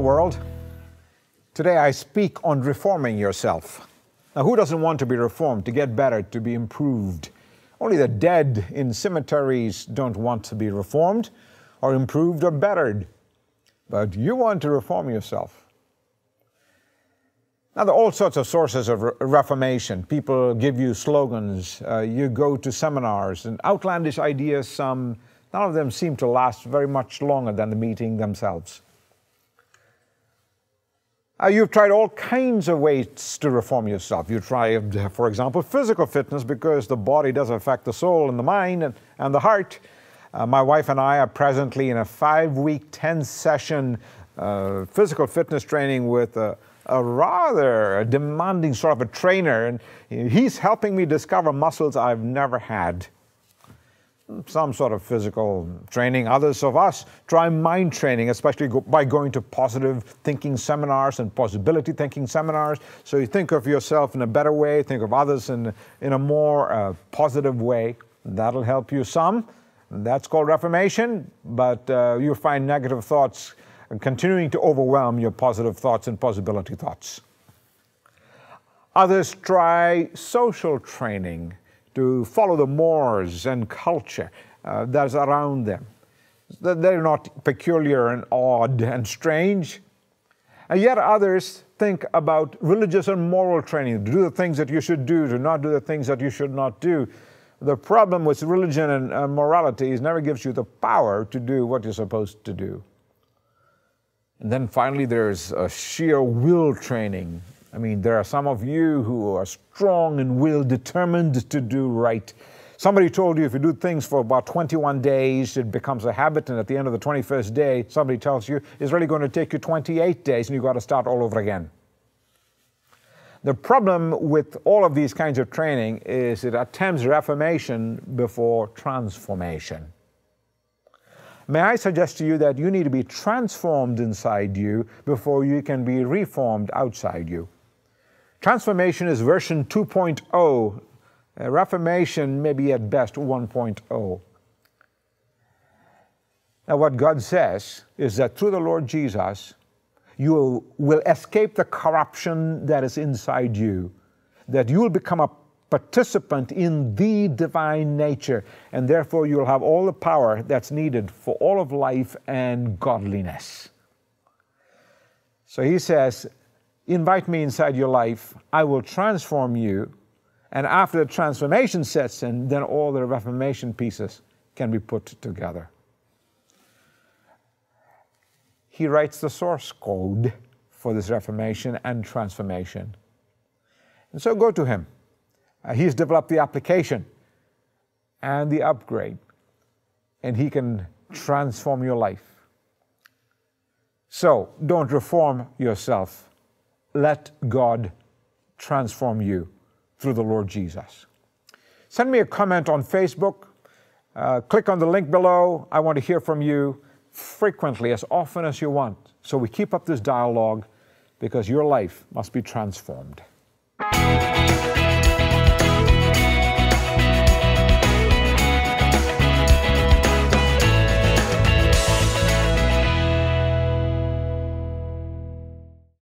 world. Today I speak on reforming yourself. Now, who doesn't want to be reformed, to get better, to be improved? Only the dead in cemeteries don't want to be reformed or improved or bettered. But you want to reform yourself. Now, there are all sorts of sources of reformation. People give you slogans. You go to seminars and outlandish ideas. None of them seem to last very much longer than the meeting themselves. You've tried all kinds of ways to reform yourself. You try, for example, physical fitness, because the body does affect the soul and the mind and the heart. My wife and I are presently in a 5-week, 10-session physical fitness training with a rather demanding sort of a trainer, and he's helping me discover muscles I've never had. Some sort of physical training. Others of us try mind training, especially by going to positive thinking seminars and possibility thinking seminars. So you think of yourself in a better way, think of others in a more positive way. That'll help you some. That's called reformation, but you'll find negative thoughts continuing to overwhelm your positive thoughts and possibility thoughts. Others try social training to follow the mores and culture that's around them. They're not peculiar and odd and strange. And yet others think about religious and moral training, to do the things that you should do, to not do the things that you should not do. The problem with religion and morality is it never gives you the power to do what you're supposed to do. And then finally there's a sheer will training. I mean, there are some of you who are strong in will, determined to do right. Somebody told you if you do things for about 21 days, it becomes a habit, and at the end of the 21st day, somebody tells you it's really going to take you 28 days, and you've got to start all over again. The problem with all of these kinds of training is it attempts reformation before transformation. May I suggest to you that you need to be transformed inside you before you can be reformed outside you. Transformation is version 2.0. Reformation may be at best 1.0. Now, what God says is that through the Lord Jesus, you will escape the corruption that is inside you, that you will become a participant in the divine nature, and therefore you'll have all the power that's needed for all of life and godliness. So he says, invite me inside your life, I will transform you, and after the transformation sets in, then all the reformation pieces can be put together. He writes the source code for this reformation and transformation. And so go to him. He's developed the application and the upgrade, and he can transform your life. So don't reform yourself. Let God transform you through the Lord Jesus. Send me a comment on Facebook. Click on the link below. I want to hear from you frequently, as often as you want. So we keep up this dialogue, because your life must be transformed.